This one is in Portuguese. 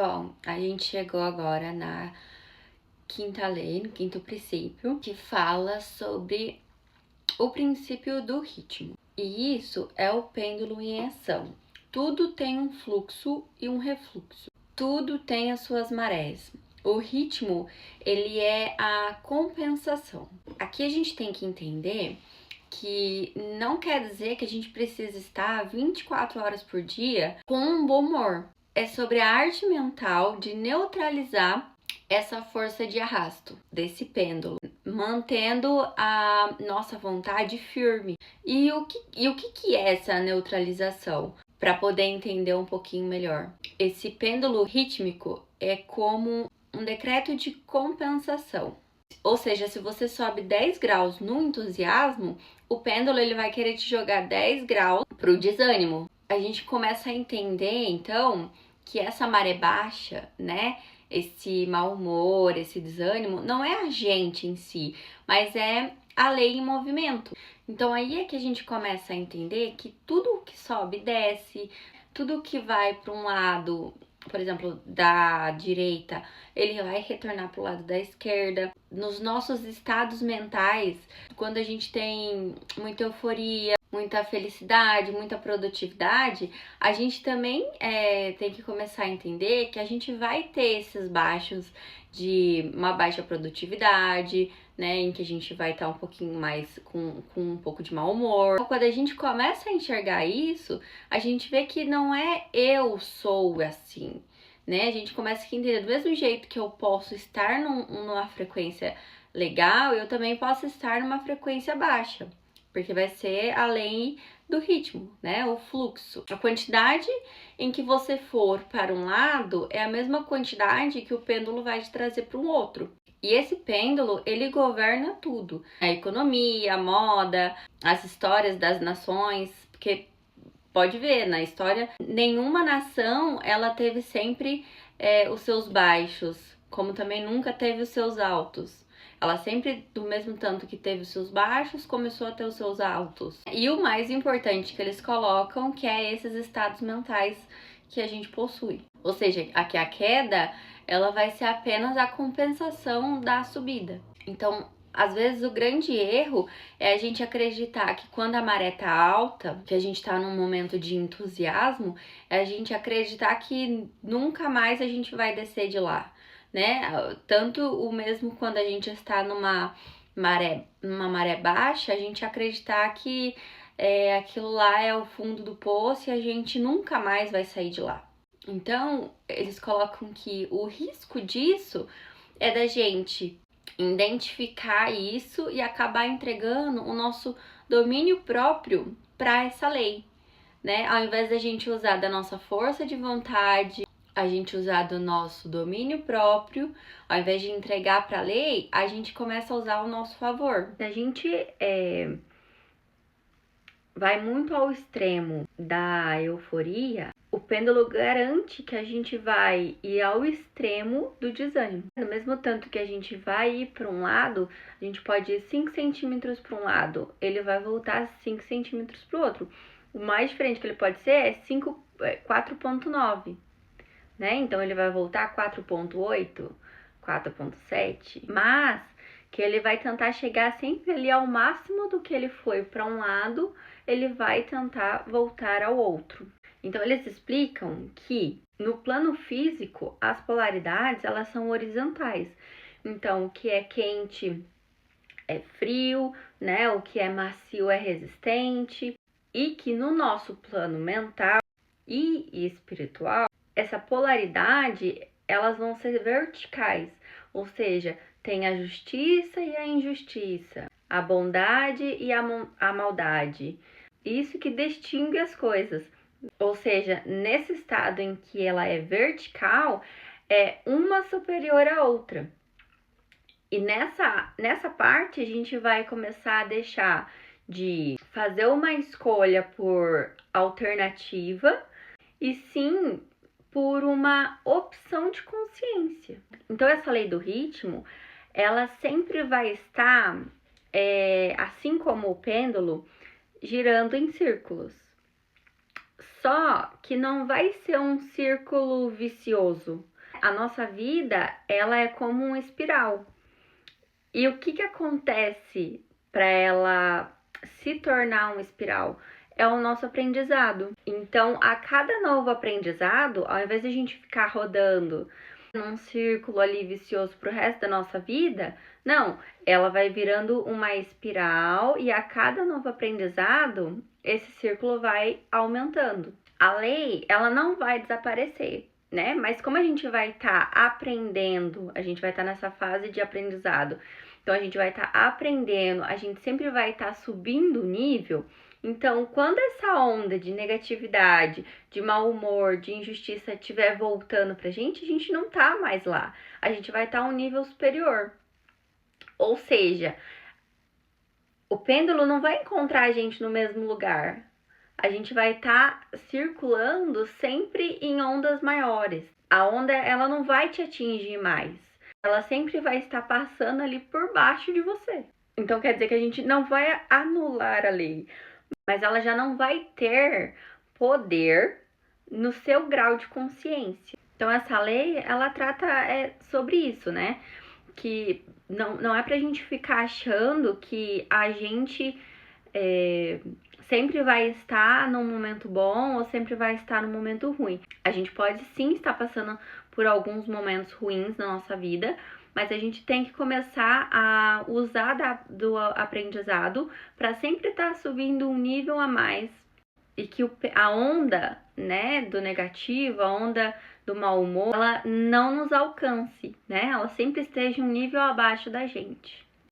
Bom, a gente chegou agora na quinta lei, no quinto princípio, que fala sobre o princípio do ritmo. E isso é o pêndulo em ação. Tudo tem um fluxo e um refluxo. Tudo tem as suas marés. O ritmo, ele é a compensação. Aqui a gente tem que entender que não quer dizer que a gente precisa estar 24 horas por dia com um bom humor. É sobre a arte mental de neutralizar essa força de arrasto desse pêndulo, mantendo a nossa vontade firme. E o que é essa neutralização? Para poder entender um pouquinho melhor. Esse pêndulo rítmico é como um decreto de compensação. Ou seja, se você sobe 10 graus no entusiasmo, o pêndulo ele vai querer te jogar 10 graus para o desânimo. A gente começa a entender, então, que essa maré baixa, né? Esse mau humor, esse desânimo, não é a gente em si, mas é a lei em movimento. Então aí é que a gente começa a entender que tudo que sobe e desce, tudo que vai para um lado, por exemplo, da direita, ele vai retornar para o lado da esquerda. Nos nossos estados mentais, quando a gente tem muita euforia, muita felicidade, muita produtividade, a gente também tem que começar a entender que a gente vai ter esses baixos de uma baixa produtividade, né, em que a gente vai estar um pouquinho mais com um pouco de mau humor. Quando a gente começa a enxergar isso, a gente vê que não é eu sou assim, né? A gente começa a entender do mesmo jeito que eu posso estar numa frequência legal, eu também posso estar numa frequência baixa, porque vai ser além do ritmo, né? O fluxo. A quantidade em que você for para um lado é a mesma quantidade que o pêndulo vai te trazer para um outro. E esse pêndulo, ele governa tudo. A economia, a moda, as histórias das nações, porque pode ver, na história, nenhuma nação, ela teve sempre os seus baixos, como também nunca teve os seus altos. Ela sempre, do mesmo tanto que teve os seus baixos, começou a ter os seus altos. E o mais importante que eles colocam, que é esses estados mentais que a gente possui. Ou seja, aqui a queda, ela vai ser apenas a compensação da subida. Então, às vezes o grande erro é a gente acreditar que quando a maré tá alta, que a gente tá num momento de entusiasmo, é a gente acreditar que nunca mais a gente vai descer de lá, né? Tanto o mesmo quando a gente está numa maré baixa, a gente acreditar que aquilo lá é o fundo do poço e a gente nunca mais vai sair de lá. Então, eles colocam que o risco disso é da gente identificar isso e acabar entregando o nosso domínio próprio para essa lei, né? Ao invés da gente usar da nossa força de vontade, a gente usar do nosso domínio próprio, ao invés de entregar para a lei, a gente começa a usar ao nosso favor. A gente vai muito ao extremo da euforia, o pêndulo garante que a gente vai ir ao extremo do desânimo. No mesmo tanto que a gente vai ir para um lado, a gente pode ir 5 centímetros para um lado, ele vai voltar 5 centímetros para o outro. O mais diferente que ele pode ser é 4,9, né? Então ele vai voltar 4,8, 4,7, mas que ele vai tentar chegar sempre ali ao máximo do que ele foi para um lado, ele vai tentar voltar ao outro. Então eles explicam que no plano físico as polaridades elas são horizontais. Então o que é quente é frio, né? O que é macio é resistente, e que no nosso plano mental e espiritual essa polaridade elas vão ser verticais, ou seja, tem a justiça e a injustiça, a bondade e a maldade. Isso que distingue as coisas. Ou seja, nesse estado em que ela é vertical, é uma superior à outra. E nessa parte a gente vai começar a deixar de fazer uma escolha por alternativa e sim por uma opção de consciência. Então essa lei do ritmo, ela sempre vai estar, assim como o pêndulo, girando em círculos. Só que não vai ser um círculo vicioso. A nossa vida, ela é como uma espiral. E o que acontece para ela se tornar uma espiral? É o nosso aprendizado. Então, a cada novo aprendizado, ao invés de a gente ficar rodando num círculo ali vicioso pro resto da nossa vida, não, ela vai virando uma espiral e a cada novo aprendizado, esse círculo vai aumentando. A lei, ela não vai desaparecer, né? Mas como a gente vai estar aprendendo, a gente vai estar nessa fase de aprendizado. Então a gente vai estar aprendendo, a gente sempre vai estar subindo o nível. Então, quando essa onda de negatividade, de mau humor, de injustiça estiver voltando pra gente, a gente não tá mais lá. A gente vai estar um nível superior. Ou seja, o pêndulo não vai encontrar a gente no mesmo lugar. A gente vai estar circulando sempre em ondas maiores. A onda, ela não vai te atingir mais. Ela sempre vai estar passando ali por baixo de você. Então quer dizer que a gente não vai anular a lei, mas ela já não vai ter poder no seu grau de consciência. Então essa lei, ela trata sobre isso, né? Que não é pra gente ficar achando que a gente sempre vai estar num momento bom ou sempre vai estar num momento ruim. A gente pode sim estar passando por alguns momentos ruins na nossa vida, mas a gente tem que começar a usar do aprendizado para sempre estar subindo um nível a mais e que a onda, né, do negativo, a onda do mau humor, ela não nos alcance, né? Ela sempre esteja um nível abaixo da gente.